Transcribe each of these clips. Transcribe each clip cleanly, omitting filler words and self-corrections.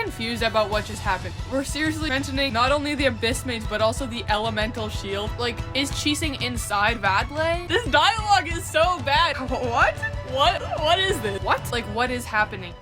confused about what just happened. We're seriously mentioning not only the Abyss Mages, but also the Elemental Shield. Like, is Cheesing inside Vadlay? This dialogue is so bad. What? What is this? What? Like, what is happening?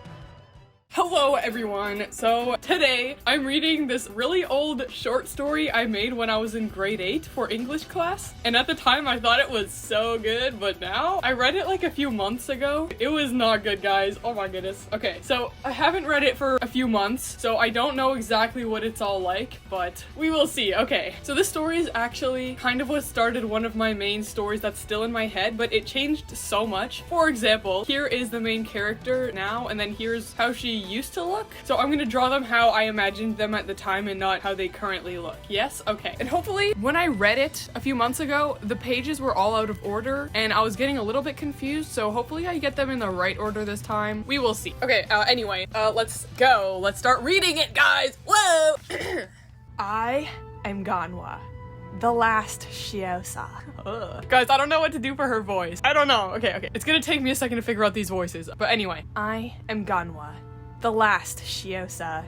Hello everyone! So today I'm reading this really old short story I made when I was in grade 8 for English class, and at the time I thought it was so good, but now I read it like a few months ago. It was not good, guys. Oh my goodness. Okay, so I haven't read it for a few months, so I don't know exactly what it's all like, but we will see. Okay, so this story is actually kind of what started one of my main stories that's still in my head, but it changed so much. For example, here is the main character now, and then here's how she used to look. So I'm gonna draw them how I imagined them at the time and not how they currently look. Yes? Okay. And hopefully when I read it a few months ago, the pages were all out of order and I was getting a little bit confused, so hopefully I get them in the right order this time. We will see. Okay, anyway, let's go. Let's start reading it, guys! Whoa! I am Ganwa, the last Shiosa. Ugh. Guys, I don't know what to do for her voice. I don't know. Okay. It's gonna take me a second to figure out these voices. But anyway. I am Ganwa, the last Shiosa.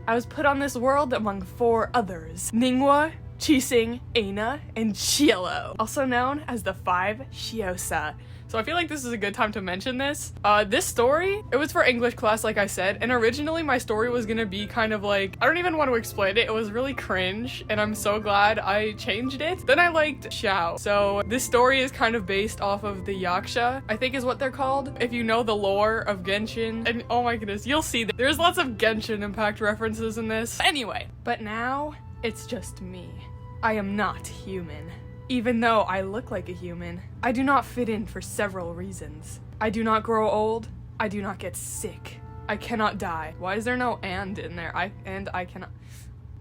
I was put on this world among 4 others. Ningwa, Chising, Aina, and Cielo, also known as the 5 Shiosa. So I feel like this is a good time to mention this. This story, it was for English class, like I said, and originally my story was gonna be kind of like, I don't even want to explain it. It was really cringe, and I'm so glad I changed it. Then I liked Xiao. So this story is kind of based off of the Yaksha, I think is what they're called. If you know the lore of Genshin, and oh my goodness, you'll see that there's lots of Genshin Impact references in this. Anyway, but now it's just me. I am not human. Even though I look like a human, I do not fit in for several reasons. I do not grow old. I do not get sick. I cannot die. Why is there no and in there? I cannot.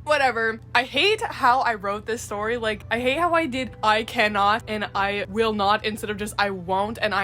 Whatever. I hate how I wrote this story. Like, I hate how I did I cannot and I will not instead of just I won't and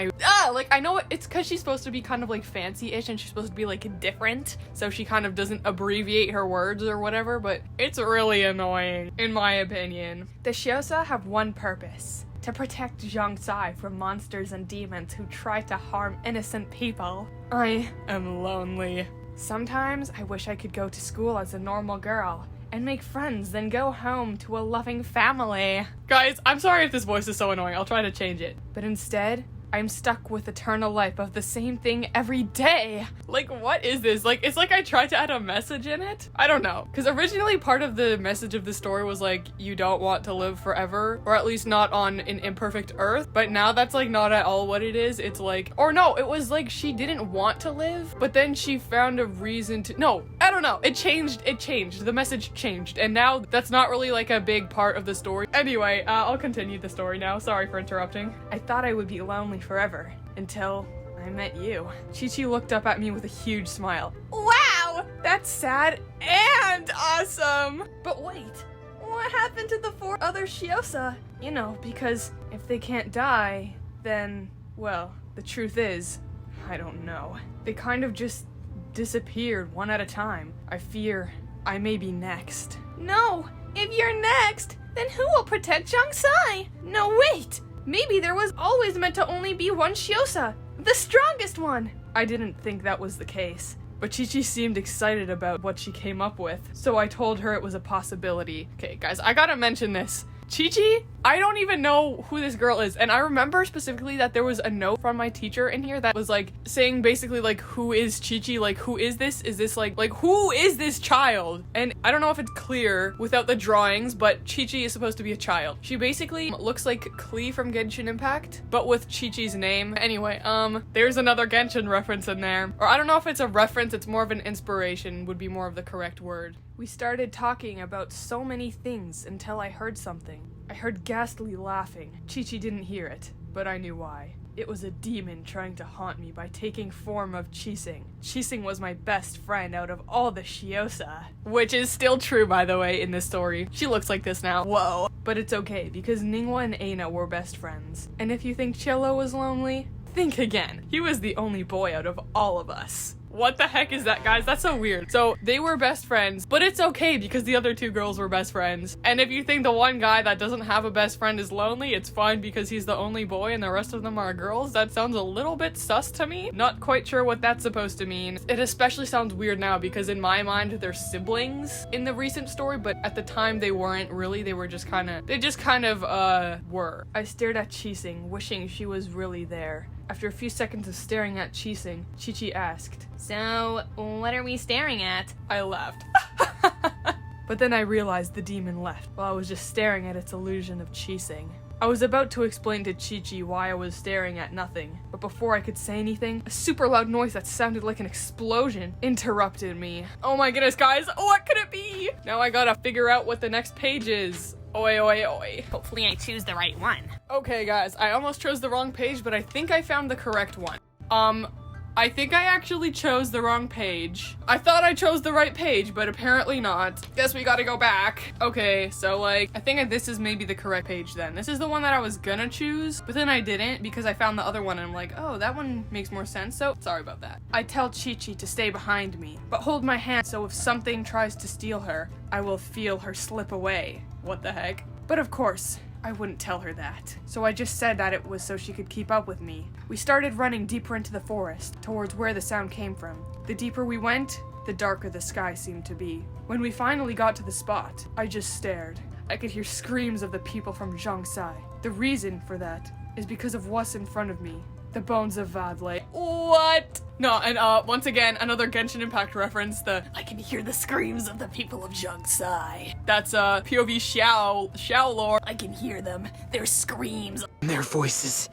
like, I know it's because she's supposed to be kind of like fancy-ish and she's supposed to be like different, so she kind of doesn't abbreviate her words or whatever, but it's really annoying in my opinion. The Shiosa have one purpose: to protect Zhongsai from monsters and demons who try to harm innocent people. I am lonely. Sometimes I wish I could go to school as a normal girl and make friends, then go home to a loving family. Guys, I'm sorry if this voice is so annoying. I'll try to change it. But instead, I'm stuck with eternal life of the same thing every day. Like, what is this? Like, it's like I tried to add a message in it? I don't know. Because originally part of the message of the story was like, you don't want to live forever, or at least not on an imperfect earth. But now that's like not at all what it is. It's like, or no, it was like she didn't want to live, but then she found a reason to, no, I don't know. It changed. The message changed. And now that's not really like a big part of the story. Anyway, I'll continue the story now. Sorry for interrupting. I thought I would be lonely forever until I met you. Chi-Chi looked up at me with a huge smile. Wow, that's sad and awesome. But wait, what happened to the 4 other Shiosa? You know, because if they can't die, then, well, the truth is, I don't know. They kind of just disappeared one at a time. I fear I may be next. No, if you're next, then who will protect Zhongsai? No, wait! Maybe there was always meant to only be one Shiosa, the strongest one! I didn't think that was the case, but Chi-Chi seemed excited about what she came up with, so I told her it was a possibility. Okay, guys, I gotta mention this. Chi-Chi, I don't even know who this girl is, and I remember specifically that there was a note from my teacher in here that was like saying basically like, who is Chi-Chi? Like, who is this? Is this like who is this child? And I don't know if it's clear without the drawings, but Chi-Chi is supposed to be a child. She basically looks like Klee from Genshin Impact, but with Chi-Chi's name. Anyway, there's another Genshin reference in there. Or I don't know if it's a reference, it's more of an inspiration would be more of the correct word. We started talking about so many things until I heard something. I heard Ghastly laughing. Chi-Chi didn't hear it, but I knew why. It was a demon trying to haunt me by taking form of Chising. Chising was my best friend out of all the Shiosa. Which is still true, by the way, in this story. She looks like this now. Whoa. But it's okay, because Ningwa and Aina were best friends. And if you think Cello was lonely, think again. He was the only boy out of all of us. What the heck is that, guys? That's so weird. So they were best friends, but it's okay because the other two girls were best friends. And if you think the one guy that doesn't have a best friend is lonely, it's fine because he's the only boy and the rest of them are girls. That sounds a little bit sus to me. Not quite sure what that's supposed to mean. It especially sounds weird now because in my mind they're siblings in the recent story, but at the time they weren't really. They just kind of were. I stared at Chising, wishing she was really there. After a few seconds of staring at Chising, Chi-Chi asked, "So, what are we staring at?" I laughed. But then I realized the demon left while I was just staring at its illusion of Chising. I was about to explain to Chi-Chi why I was staring at nothing, but before I could say anything, a super loud noise that sounded like an explosion interrupted me. Oh my goodness, guys, what could it be? Now I gotta figure out what the next page is. Oi, oi, oi. Hopefully I choose the right one. Okay, guys, I almost chose the wrong page, but I think I found the correct one. I think I actually chose the wrong page. I thought I chose the right page, but apparently not. Guess we gotta go back. Okay, so like, I think this is maybe the correct page then. This is the one that I was gonna choose, but then I didn't because I found the other one and I'm like, oh, that one makes more sense, so sorry about that. I tell Chi-Chi to stay behind me, but hold my hand so if something tries to steal her, I will feel her slip away. What the heck? But of course, I wouldn't tell her that. So I just said that it was so she could keep up with me. We started running deeper into the forest, towards where the sound came from. The deeper we went, the darker the sky seemed to be. When we finally got to the spot, I just stared. I could hear screams of the people from Zhongsai. The reason for that is because of what's in front of me. The bones of Vadlay. What? No, and once again, another Genshin Impact reference, I can hear the screams of the people of Zhongsai. That's POV Xiao lore. I can hear them. Their screams. Their voices.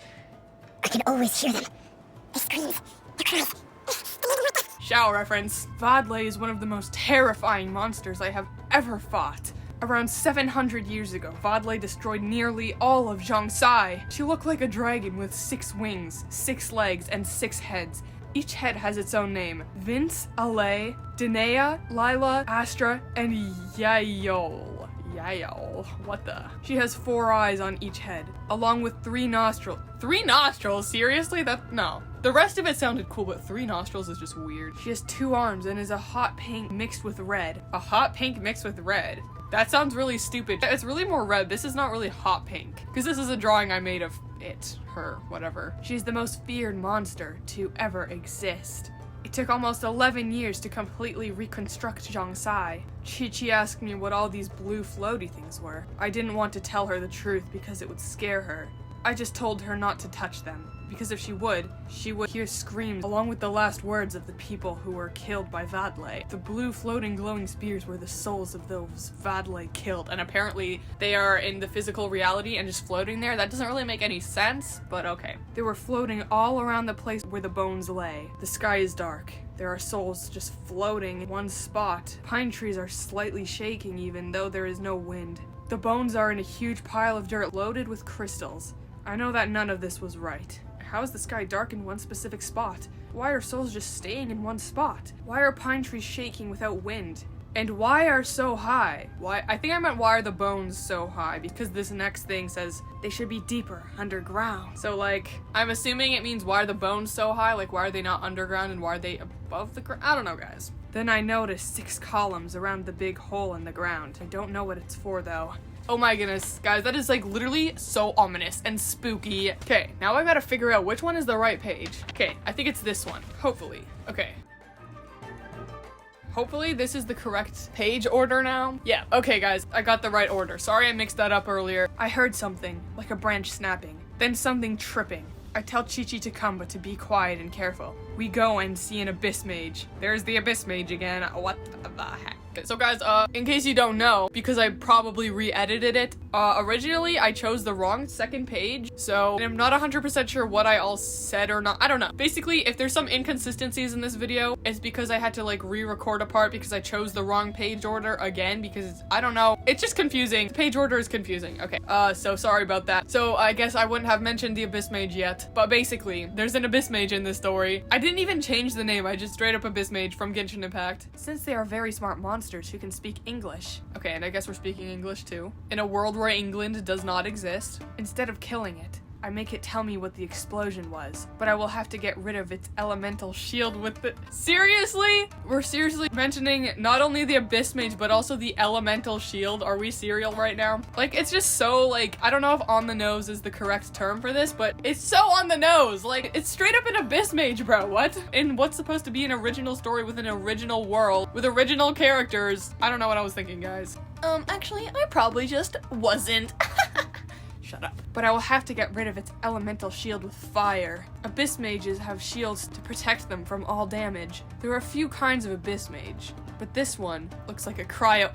I can always hear them. They scream. They cry. Xiao reference. Vadlay is one of the most terrifying monsters I have ever fought. Around 700 years ago, Vadlay destroyed nearly all of Zhongsai. She looked like a dragon with 6 wings, 6 legs, and 6 heads. Each head has its own name. Vince, Alay, Danaea, Lila, Astra, and Yael. Yael. What the? She has 4 eyes on each head, along with 3 nostrils. 3 nostrils? Seriously? No. The rest of it sounded cool, but 3 nostrils is just weird. She has 2 arms and is a hot pink mixed with red. A hot pink mixed with red? That sounds really stupid. It's really more red. This is not really hot pink. Because this is a drawing I made of it, her, whatever. She's the most feared monster to ever exist. It took almost 11 years to completely reconstruct Zhongsai. Chi-Chi asked me what all these blue floaty things were. I didn't want to tell her the truth because it would scare her. I just told her not to touch them, because if she would hear screams along with the last words of the people who were killed by Vadlay. The blue floating glowing spears were the souls of those Vadlay killed, and apparently they are in the physical reality and just floating there. That doesn't really make any sense, but okay. They were floating all around the place where the bones lay. The sky is dark. There are souls just floating in one spot. Pine trees are slightly shaking even though there is no wind. The bones are in a huge pile of dirt loaded with crystals. I know that none of this was right. How is the sky dark in one specific spot? Why are souls just staying in one spot? Why are pine trees shaking without wind? And why are so high? I think I meant why are the bones so high? Because this next thing says they should be deeper underground. So like, I'm assuming it means why are the bones so high? Like why are they not underground and why are they above the ground? I don't know, guys. Then I noticed 6 columns around the big hole in the ground. I don't know what it's for though. Oh my goodness, guys, that is like literally so ominous and spooky. Okay, now I gotta figure out which one is the right page. Okay, I think it's this one, hopefully. Okay. Hopefully this is the correct page order now. Yeah, okay guys, I got the right order. Sorry I mixed that up earlier. I heard something, like a branch snapping, then something tripping. I tell Chi-Chi to come, but to be quiet and careful. We go and see an abyss mage. There's the abyss mage again. What the heck? So guys, in case you don't know, because I probably re-edited it, originally I chose the wrong second page, so I'm not 100% sure what I all said or not. I don't know. Basically, if there's some inconsistencies in this video, it's because I had to like re-record a part because I chose the wrong page order again because I don't know. It's just confusing. The page order is confusing. Okay, so sorry about that. So I guess I wouldn't have mentioned the abyss mage yet, but basically, there's an abyss mage in this story. I didn't even change the name. I just straight up abyss mage from Genshin Impact. Since they are very smart monsters who can speak English. Okay, and I guess we're speaking English too. In a world where England does not exist, instead of killing it, I make it tell me what the explosion was, but I will have to get rid of its elemental shield with the— Seriously? We're seriously mentioning not only the Abyss Mage, but also the elemental shield. Are we serial right now? Like, it's just so, like, I don't know if on the nose is the correct term for this, but it's so on the nose. Like, it's straight up an Abyss Mage, bro. What? And what's supposed to be an original story with an original world, with original characters? I don't know what I was thinking, guys. Actually, I probably just wasn't. Shut up. But I will have to get rid of its elemental shield with fire. Abyss mages have shields to protect them from all damage. There are a few kinds of Abyss mage, but this one looks like a cryo.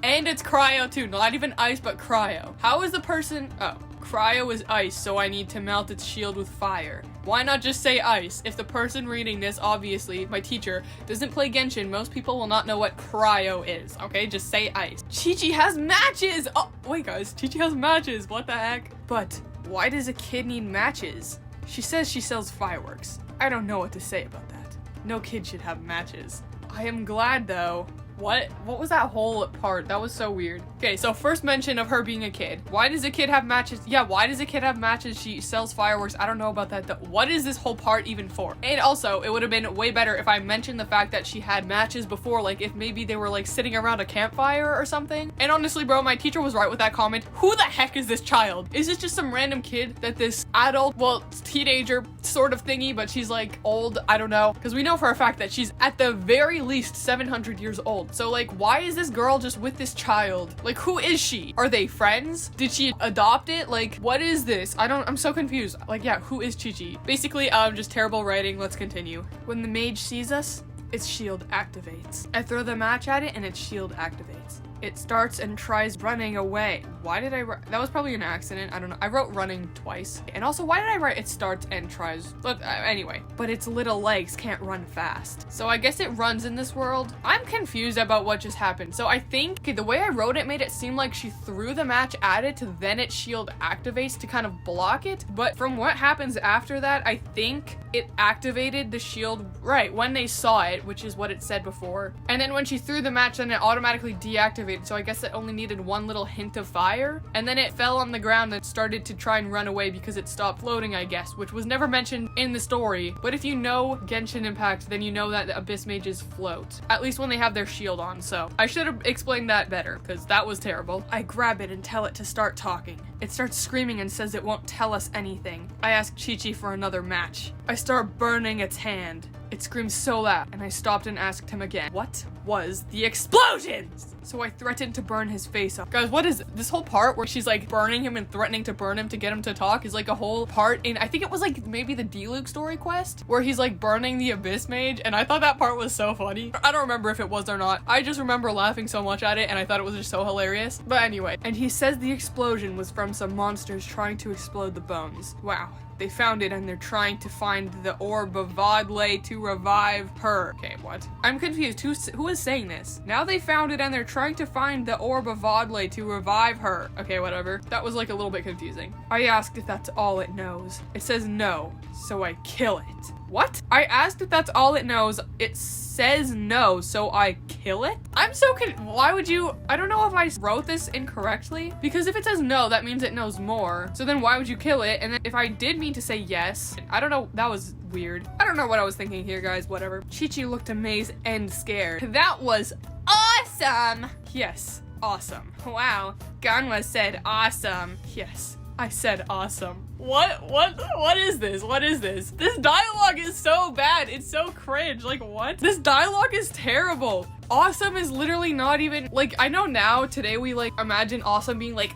And it's cryo too, not even ice, but cryo. How is the person— oh, cryo is ice, so I need to melt its shield with fire. Why not just say ice? If the person reading this, obviously, my teacher, doesn't play Genshin, most people will not know what cryo is, okay? Just say ice. Chi-Chi has matches! Oh, wait guys, Chi-Chi has matches, what the heck? But why does a kid need matches? She says she sells fireworks. I don't know what to say about that. No kid should have matches. I am glad though. What was that whole part? That was so weird. Okay, so first mention of her being a kid. Why does a kid have matches? Yeah, why does a kid have matches? She sells fireworks. I don't know about that though. What is this whole part even for? And also, it would have been way better if I mentioned the fact that she had matches before, like if maybe they were like sitting around a campfire or something. And honestly, bro, my teacher was right with that comment. Who the heck is this child? Is this just some random kid that this adult, well, teenager sort of thingy, but she's like old? I don't know. Because we know for a fact that she's at the very least 700 years old. So like, why is this girl just with this child? Like, who is she? Are they friends? Did she adopt it? Like, what is this? I'm so confused. Like, yeah, who is Chi-Chi? Basically, just terrible writing. Let's continue. When the mage sees us, its shield activates. I throw the match at it and its shield activates. It starts and tries running away. Why did I write? That was probably an accident. I don't know. I wrote running twice. And also, why did I write it starts and tries? But anyway, but its little legs can't run fast. So I guess it runs in this world. I'm confused about what just happened. So I think, okay, the way I wrote it made it seem like she threw the match at it, then its shield activates to kind of block it. But from what happens after that, I think it activated the shield right when they saw it, which is what it said before. And then when she threw the match, then it automatically deactivated. So I guess it only needed one little hint of fire. And then it fell on the ground and started to try and run away because it stopped floating, I guess, which was never mentioned in the story. But if you know Genshin Impact, then you know that the Abyss Mages float, at least when they have their shield on. So I should have explained that better because that was terrible. I grab it and tell it to start talking. It starts screaming and says it won't tell us anything. I ask Chi-Chi for another match. I start burning its hand. It screams so loud, and I stopped and asked him again, what was the explosion? So I threatened to burn his face off. Guys, what is this whole part where she's like burning him and threatening to burn him to get him to talk is like a whole part in, I think it was like maybe the D-Luke story quest where he's like burning the Abyss Mage, and I thought that part was so funny. I don't remember if it was or not. I just remember laughing so much at it, and I thought it was just so hilarious. But anyway, and he says the explosion was from some monsters trying to explode the bones. Wow. They found it and they're trying to find the orb of Vadlay to revive her. Okay, what? I'm confused. Who is saying this? Now they found it and they're trying to find the orb of Vadlay to revive her. Okay, whatever. That was like a little bit confusing. I asked if that's all it knows. It says no, so I kill it. What? I asked if that's all it knows. It says no, so I kill it? I'm so why would you— I don't know if I wrote this incorrectly, because if it says no, that means it knows more. So then why would you kill it? And then if I did mean to say yes, I don't know, that was weird. I don't know what I was thinking here, guys, whatever. Chi-Chi looked amazed and scared. That was awesome! Yes, awesome. Wow, Ganwa said awesome. Yes, I said awesome. What is this? What is this? This dialogue is so bad. It's so cringe. Like, what? This dialogue is terrible. Awesome is literally not even, like, I know now, today we, like, imagine awesome being like,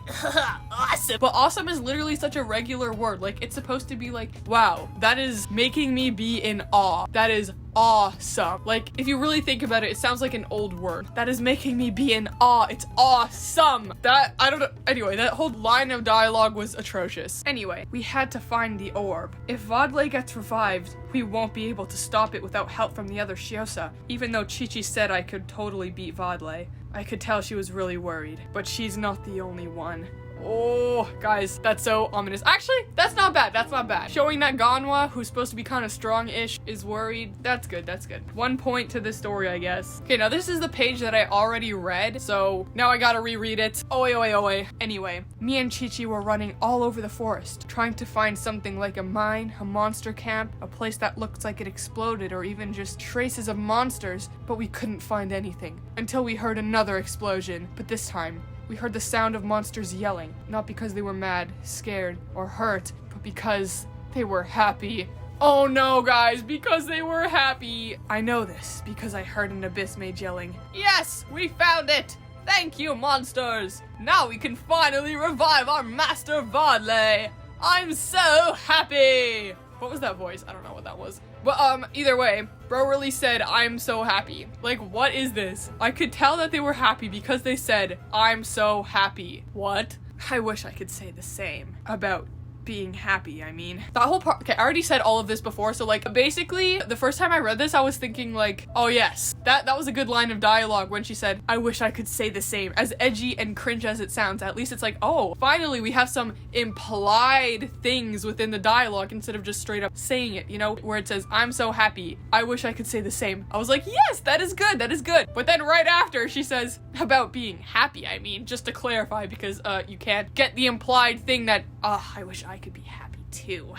awesome. But awesome is literally such a regular word. Like, it's supposed to be like, wow, that is making me be in awe. That is awesome. Like, if you really think about it, it sounds like an old word. That is making me be in awe. It's awesome. That, I don't know. Anyway, that whole line of dialogue was atrocious. Anyway, we had to find the orb. If Vadlay gets revived, we won't be able to stop it without help from the other Shiosa. Even though Chi-Chi said I could totally beat Vadlay, I could tell she was really worried. But she's not the only one. Oh, guys, that's so ominous. Actually, that's not bad. That's not bad. Showing that Ganwa, who's supposed to be kind of strong-ish, is worried. That's good. That's good. 1 point to this story, I guess. Okay, now this is the page that I already read, so now I gotta reread it. Oe. Anyway, me and Chi-Chi were running all over the forest, trying to find something like a mine, a monster camp, a place that looked like it exploded, or even just traces of monsters, but we couldn't find anything. Until we heard another explosion, but this time, we heard the sound of monsters yelling, not because they were mad, scared, or hurt, but because they were happy. Oh no, guys, because they were happy. I know this because I heard an abyss mage yelling, "Yes, we found it! Thank you, monsters! Now we can finally revive our master Vadlay! I'm so happy!" What was that voice? I don't know what that was. But either way, bro really said, "I'm so happy." Like, what is this? I could tell that they were happy because they said, "I'm so happy." What? I wish I could say the same about being happy. I mean, that whole part. Okay, I already said all of this before, so like basically the first time I read this I was thinking like, oh yes, that was a good line of dialogue when she said, "I wish I could say the same." As edgy and cringe as it sounds, at least it's like, oh, finally we have some implied things within the dialogue instead of just straight up saying it, you know, where it says, "I'm so happy, I wish I could say the same." I was like, yes, that is good, that is good. But then right after she says about being happy, I mean, just to clarify, because you can't get the implied thing that I wish I could be happy too.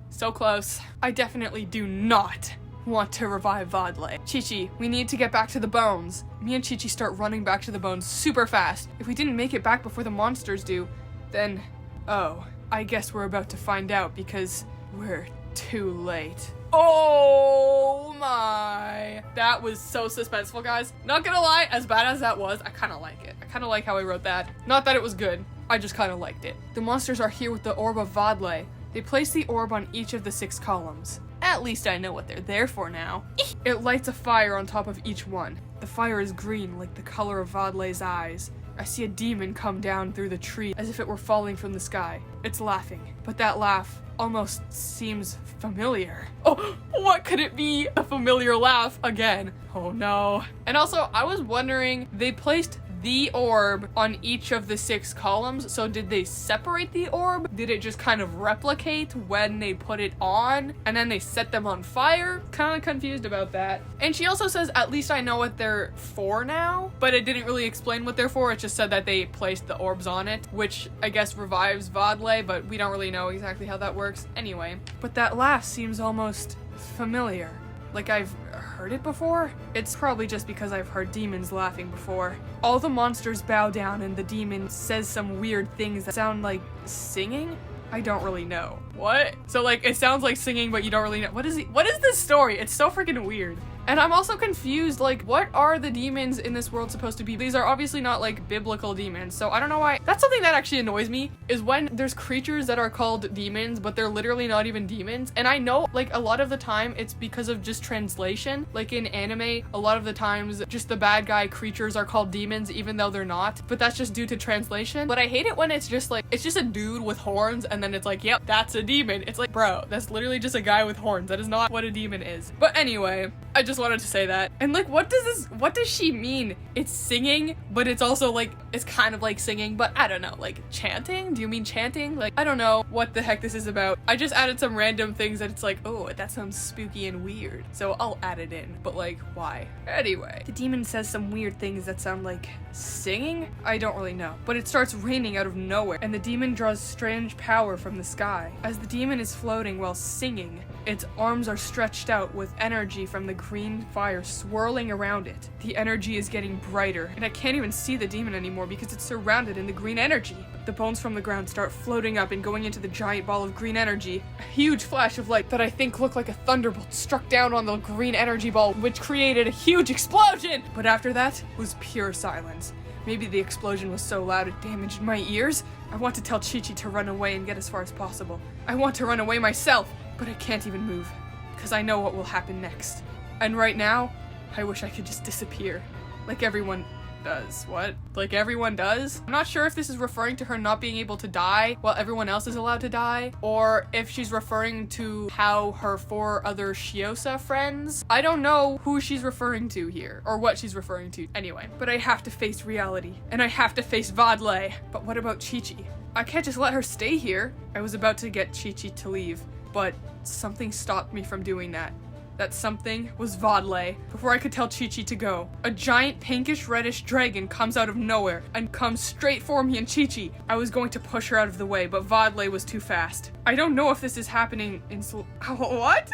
So close. I definitely do not want to revive Vadlay. Chi-Chi, we need to get back to the bones. Me and Chi-Chi start running back to the bones super fast. If we didn't make it back before the monsters do, then, oh, I guess we're about to find out because we're too late. Oh my. That was so suspenseful, guys. Not gonna lie, as bad as that was, I kind of like it. I kind of like how I wrote that. Not that it was good. I just kind of liked it. The monsters are here with the orb of Vadlay. They place the orb on each of the 6 columns. At least I know what they're there for now. It lights a fire on top of each one. The fire is green, like the color of Vadlay's eyes. I see a demon come down through the tree as if it were falling from the sky. It's laughing, but that laugh almost seems familiar. Oh, what could it be? A familiar laugh again. Oh no. And also, I was wondering, they placed the orb on each of the 6 columns, so did they separate the orb? Did it just kind of replicate when they put it on and then they set them on fire? Kind of confused about that. And she also says, "At least I know what they're for now," but it didn't really explain what they're for. It just said that they placed the orbs on it, which I guess revives Vadlay, but we don't really know exactly how that works anyway. But that laugh seems almost familiar. Like I've heard it before? It's probably just because I've heard demons laughing before. All the monsters bow down and the demon says some weird things that sound like singing? I don't really know. What? So like it sounds like singing, but you don't really know. What is this story? It's so freaking weird. And I'm also confused, like, what are the demons in this world supposed to be? These are obviously not, like, biblical demons, so I don't know why. That's something that actually annoys me, is when there's creatures that are called demons, but they're literally not even demons. And I know, like, a lot of the time, it's because of just translation. Like, in anime, a lot of the times, just the bad guy creatures are called demons, even though they're not. But that's just due to translation. But I hate it when it's just, like, it's just a dude with horns, and then it's like, yep, that's a demon. It's like, bro, that's literally just a guy with horns. That is not what a demon is. But anyway, I just wanted to say that. And like, what does she mean? It's singing, but it's also like, it's kind of like singing, but I don't know, like chanting? Do you mean chanting? Like, I don't know what the heck this is about. I just added some random things that it's like, oh, that sounds spooky and weird. So I'll add it in, but like, why? Anyway, the demon says some weird things that sound like singing? I don't really know. But it starts raining out of nowhere, and the demon draws strange power from the sky. As the demon is floating while singing, its arms are stretched out with energy from the green fire swirling around it. The energy is getting brighter, and I can't even see the demon anymore because it's surrounded in the green energy. The bones from the ground start floating up and going into the giant ball of green energy. A huge flash of light that I think looked like a thunderbolt struck down on the green energy ball, which created a huge explosion! But after that was pure silence. Maybe the explosion was so loud it damaged my ears? I want to tell Chi-Chi to run away and get as far as possible. I want to run away myself, but I can't even move, because I know what will happen next. And right now, I wish I could just disappear, like everyone does. What? Like everyone does? I'm not sure if this is referring to her not being able to die while everyone else is allowed to die, or if she's referring to how her 4 other Shiosa friends. I don't know who she's referring to here, or what she's referring to. Anyway, but I have to face reality, and I have to face Vadlay. But what about Chi-Chi? I can't just let her stay here. I was about to get Chi-Chi to leave, but something stopped me from doing that. That something was Vadlay. Before I could tell Chi-Chi to go, a giant pinkish reddish dragon comes out of nowhere and comes straight for me and Chi-Chi. I was going to push her out of the way, but Vadlay was too fast. I don't know if this is happening in what?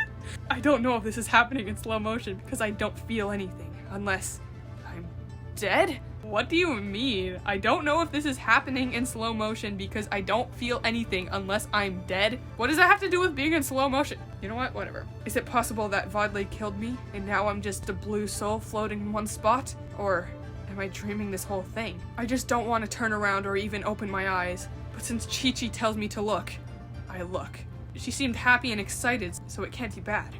I don't know if this is happening in slow motion because I don't feel anything unless I'm dead? What do you mean? I don't know if this is happening in slow motion because I don't feel anything unless I'm dead? What does that have to do with being in slow motion? You know what? Whatever. Is it possible that Vadlay killed me and now I'm just a blue soul floating in one spot? Or am I dreaming this whole thing? I just don't want to turn around or even open my eyes. But since Chi-Chi tells me to look, I look. She seemed happy and excited, so it can't be bad.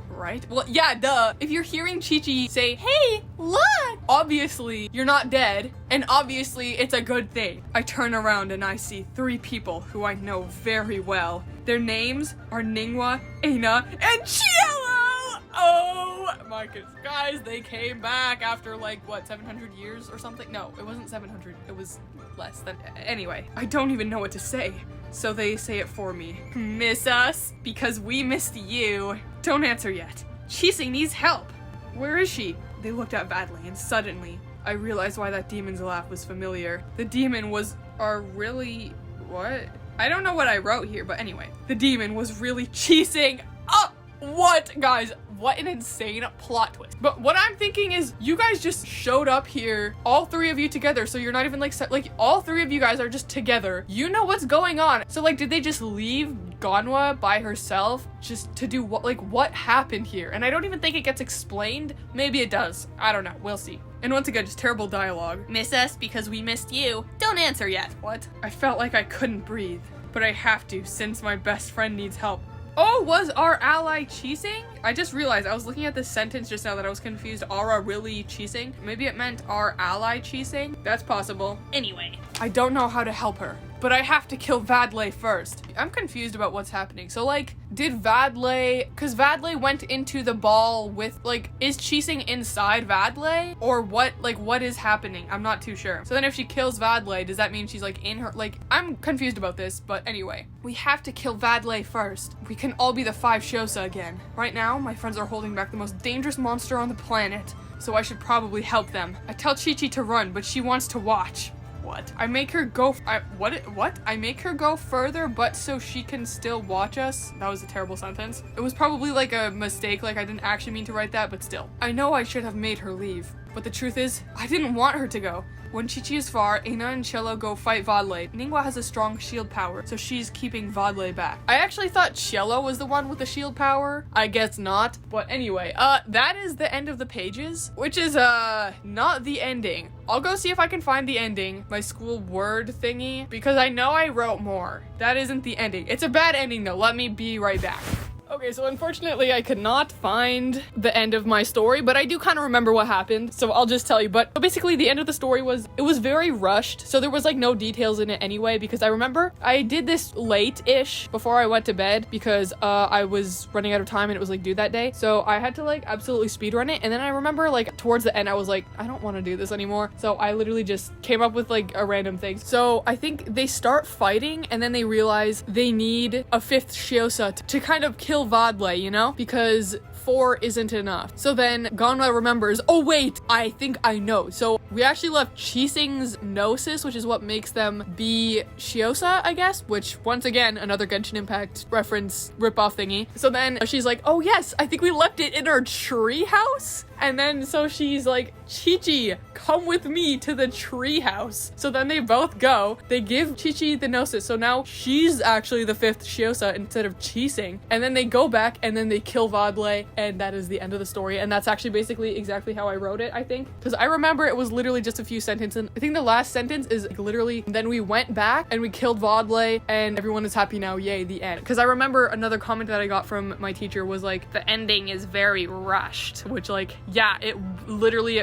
Right? Well, yeah, duh. If you're hearing Chi-Chi say, hey, look! Obviously, you're not dead, and obviously, it's a good thing. I turn around and I see 3 people who I know very well. Their names are Ningwa, Aina, and Cielo! Oh my goodness. Guys, they came back after like, what, 700 years or something? No, it wasn't 700. It was less than... Anyway, I don't even know what to say. So they say it for me. Miss us? Because we missed you. Don't answer yet. Chising needs help. Where is she? They looked at Vadlay and suddenly I realized why that demon's laugh was familiar. The demon was really... what? I don't know what I wrote here, but anyway. The demon was really cheesing. Oh, what? Guys, what an insane plot twist. But what I'm thinking is you guys just showed up here, all 3 of you together, so you're not even like all 3 of you guys are just together. You know what's going on. So like, did they just leave Ganwa by herself just to do what? Like, what happened here? And I don't even think it gets explained. Maybe it does. I don't know. We'll see. And once again, just terrible dialogue. Miss us because we missed you. Don't answer yet. What? I felt like I couldn't breathe, but I have to since my best friend needs help. Oh, was our ally cheesing? I just realized I was looking at this sentence just now that I was confused. Aura really cheesing? Maybe it meant our ally cheesing? That's possible. Anyway, I don't know how to help her, but I have to kill Vadlay first. I'm confused about what's happening. So like, did Vadlay, because Vadlay went into the ball with, like, is cheesing inside Vadlay? Or what, like, what is happening? I'm not too sure. So then if she kills Vadlay, does that mean she's like in her, like, I'm confused about this, but anyway. We have to kill Vadlay first. We can all be the 5 Shiosa again. Right now, my friends are holding back the most dangerous monster on the planet, so I should probably help them. I tell Chi-Chi to run, but she wants to watch. What? I make her go, what? I make her go further, but so she can still watch us? That was a terrible sentence. It was probably like a mistake, like I didn't actually mean to write that, but still. I know I should have made her leave, but the truth is, I didn't want her to go. When Chi-Chi is far, Aina and Cielo go fight Vadlay. Ningwa has a strong shield power, so she's keeping Vadlay back. I actually thought Cielo was the one with the shield power. I guess not. But anyway, that is the end of the pages, which is, not the ending. I'll go see if I can find the ending, my school word thingy, because I know I wrote more. That isn't the ending. It's a bad ending though. Let me be right back. Okay, so unfortunately I could not find the end of my story, but I do kind of remember what happened, so I'll just tell you. But basically the end of the story was, it was very rushed, so there was like no details in it anyway, because I remember I did this late-ish before I went to bed, because I was running out of time and it was like due that day, so I had to like absolutely speedrun it. And then I remember like towards the end I was like, I don't want to do this anymore, so I literally just came up with like a random thing. So I think they start fighting and then they realize they need a 5th Shiosa to kind of kill Vadlay, you know, because 4 isn't enough. So then Ganwa remembers, oh wait, I think I know. So we actually left Chising's Gnosis, which is what makes them be Shiosa, I guess, which once again, another Genshin Impact reference ripoff thingy. So then she's like, oh yes, I think we left it in our tree house. And then so she's like, Chi-Chi, come with me to the tree house. So then they both go, they give Chi-Chi the Gnosis. So now she's actually the 5th Shiosa instead of Chising. And then they go back and then they kill Vadlay. And that is the end of the story. And that's actually basically exactly how I wrote it, I think. Because I remember it was literally just a few sentences. And I think the last sentence is like literally, then we went back and we killed Vadlay and everyone is happy now. Yay, the end. Because I remember another comment that I got from my teacher was like, the ending is very rushed. Which like, yeah, it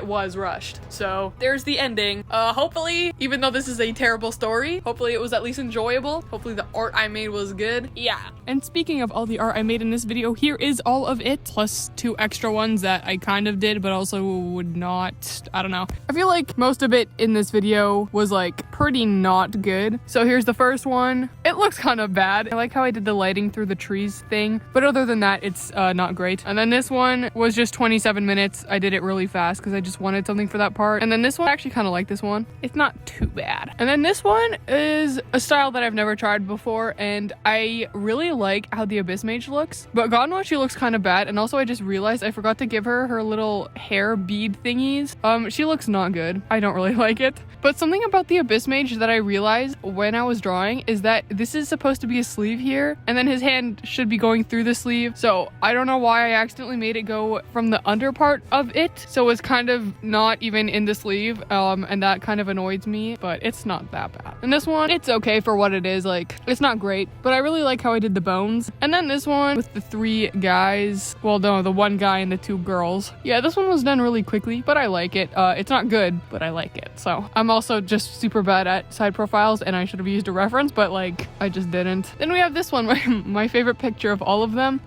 was rushed. So there's the ending. Hopefully, even though this is a terrible story, hopefully it was at least enjoyable. Hopefully the art I made was good. Yeah. And speaking of all the art I made in this video, here is all of it, plus 2 extra ones that I kind of did, but also would not, I don't know. I feel like most of it in this video was like pretty not good. So here's the first one. It looks kind of bad. I like how I did the lighting through the trees thing, but other than that, it's not great. And then this one was just 27 minutes. I did it really fast because I just wanted something for that part. And then this one, I actually kind of like this one. It's not too bad. And then this one is a style that I've never tried before, and I really like how the Abyss Mage looks, but God knows she looks kind of bad. And also I just realized I forgot to give her little hair bead thingies. She looks not good. I don't really like it. But something about the Abyss Mage that I realized when I was drawing is that this is supposed to be a sleeve here, and then his hand should be going through the sleeve. So I don't know why I accidentally made it go from the under part of it, so it's kind of not even in the sleeve, and that kind of annoys me, but it's not that bad. And this one, it's okay for what it is. Like, it's not great, but I really like how I did the bones. And then this one with the 3 guys, well, no, the 1 guy and the 2 girls. Yeah, this one was done really quickly, but I like it. It's not good, but I like it. So I'm also just super bad at side profiles, and I should have used a reference, but like I just didn't. Then we have this one, my favorite picture of all of them.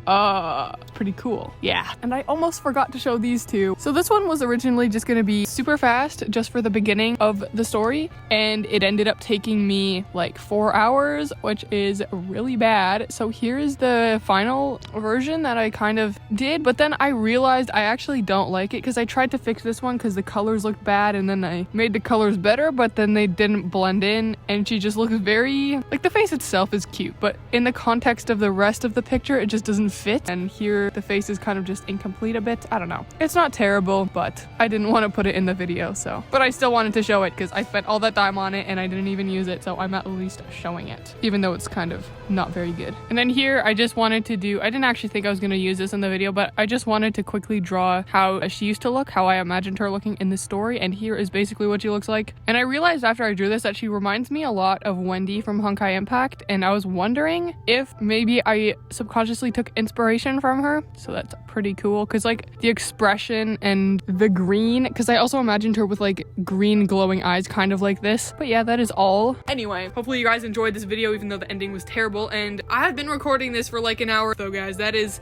Pretty cool. Yeah. And I almost forgot to show these 2. So this one was originally just gonna be super fast just for the beginning of the story, and it ended up taking me like 4 hours, which is really bad. So here's the final version that I kind of did, but then I realized I actually don't like it because I tried to fix this one because the colors looked bad, and then I made the colors better, but then they didn't blend in, and she just looks very, like, the face itself is cute, but in the context of the rest of the picture it just doesn't fit. And here the face is kind of just incomplete a bit. I don't know. It's not terrible, but I didn't want to put it in the video, so. But I still wanted to show it because I spent all that time on it and I didn't even use it, so I'm at least showing it, even though it's kind of not very good. And then here I just wanted to do, I didn't actually think I was going to use this in the video, but I just wanted to quickly draw how she used to look, how I imagined her looking in the story, and here is basically what she looks like. And I realized after I drew this that she reminds me a lot of Wendy from Honkai Impact, and I was wondering if maybe I subconsciously took inspiration from her. So that's pretty cool because like the expression and the green, because I also imagined her with like green glowing eyes kind of like this. But yeah, that is all. Anyway, hopefully you guys enjoyed this video even though the ending was terrible, and I have been recording this for like an hour, so guys, that is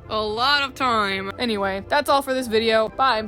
a lot of time. Anyway, that's all for this video. Bye.